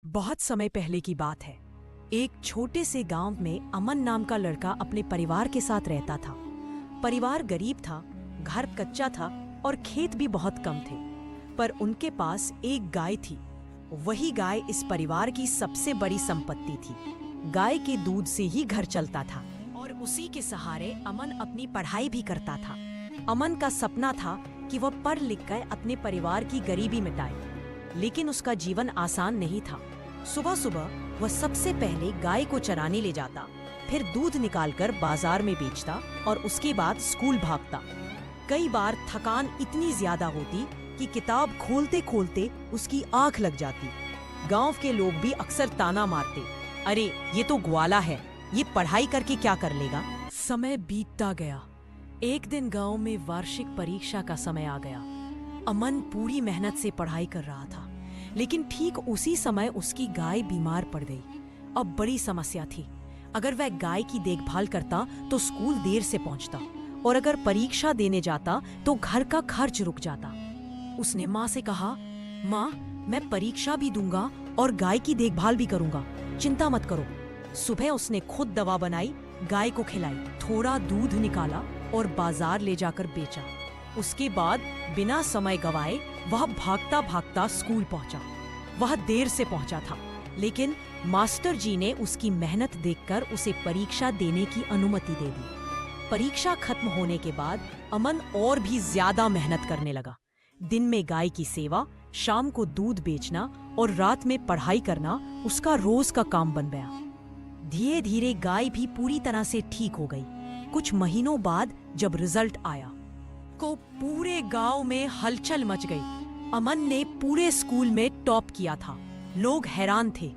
बहुत समय पहले की बात है। एक छोटे से गांव में अमन नाम का लड़का अपने परिवार के साथ रहता था। परिवार गरीब था, घर कच्चा था और खेत भी बहुत कम थे, पर उनके पास एक गाय थी। वही गाय इस परिवार की सबसे बड़ी संपत्ति थी। गाय के दूध से ही घर चलता था और उसी के सहारे अमन अपनी पढ़ाई भी करता था। अमन का सपना था कि वह पढ़ लिख कर अपने परिवार की गरीबी मिटाए, लेकिन उसका जीवन आसान नहीं था। सुबह सुबह वह सबसे पहले गाय को चराने ले जाता, फिर दूध निकालकर बाजार में बेचता और उसके बाद स्कूल भागता। कई बार थकान इतनी ज्यादा होती कि किताब खोलते खोलते उसकी आंख लग जाती। गांव के लोग भी अक्सर ताना मारते, अरे ये तो ग्वाला है, ये पढ़ाई करके क्या कर लेगा। समय बीतता गया। एक दिन गांव में वार्षिक परीक्षा का समय आ गया। अमन पूरी मेहनत से पढ़ाई कर रहा था, लेकिन ठीक उसी समय उसकी गाय बीमार पड़ गई। अब बड़ी समस्या थी। अगर वह गाय की देखभाल करता तो स्कूल देर से पहुंचता, और अगर परीक्षा देने जाता तो घर का खर्च रुक जाता। उसने माँ से कहा, माँ, मैं परीक्षा भी दूंगा और गाय की देखभाल भी करूंगा, चिंता मत करो। सुबह उसने खुद दवा बनाई, गाय को खिलाई, थोड़ा दूध निकाला और बाजार ले जाकर बेचा। उसके बाद बिना समय गवाए वह भागता भागता स्कूल पहुंचा। वह देर से पहुंचा था, लेकिन मास्टर जी ने उसकी मेहनत देखकर उसे परीक्षा देने की अनुमति दे दी। परीक्षा खत्म होने के बाद अमन और भी ज्यादा मेहनत करने लगा। दिन में गाय की सेवा, शाम को दूध बेचना और रात में पढ़ाई करना उसका रोज का काम बन गया। धीरे धीरे गाय भी पूरी तरह से ठीक हो गई। कुछ महीनों बाद जब रिजल्ट आया को पूरे गांव में हलचल मच गई। अमन ने पूरे स्कूल में टॉप किया था। लोग हैरान थे।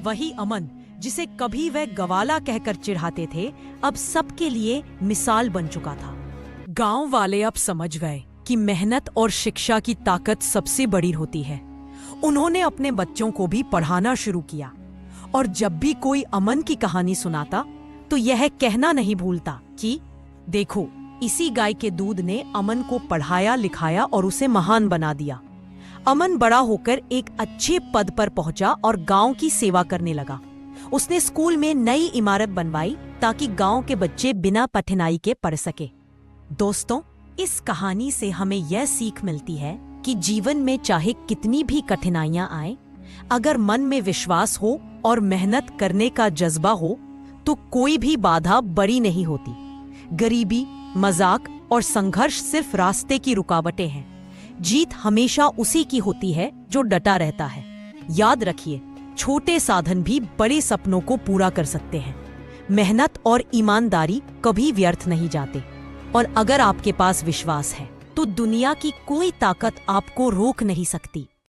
वही अमन जिसे कभी वह गवाला कहकर चिढ़ाते थे, अब सबके लिए मिसाल बन चुका था। गांव वाले अब समझ गए कि मेहनत और शिक्षा की ताकत सबसे बड़ी होती है। उन्होंने अपने बच्चों को भी पढ़ाना शुरू किया, और जब भी कोई अमन की कहानी सुनाता तो यह कहना नहीं भूलता कि देखो, इसी गाय के दूध ने अमन को पढ़ाया लिखाया और उसे महान बना दिया। अमन बड़ा होकर एक अच्छे पद पर पहुंचा और गांव की सेवा करने लगा। उसने स्कूल में नई इमारत बनवाई ताकि गांव के बच्चे बिना कठिनाई के पढ़ सके। दोस्तों, इस कहानी से हमें यह सीख मिलती है कि जीवन में चाहे कितनी भी कठिनाइयां आए, अगर मन में विश्वास हो और मेहनत करने का जज्बा हो तो कोई भी बाधा बड़ी नहीं होती। गरीबी, मजाक और संघर्ष सिर्फ रास्ते की रुकावटें हैं। जीत हमेशा उसी की होती है जो डटा रहता है। याद रखिए, छोटे साधन भी बड़े सपनों को पूरा कर सकते हैं। मेहनत और ईमानदारी कभी व्यर्थ नहीं जाते, और अगर आपके पास विश्वास है तो दुनिया की कोई ताकत आपको रोक नहीं सकती।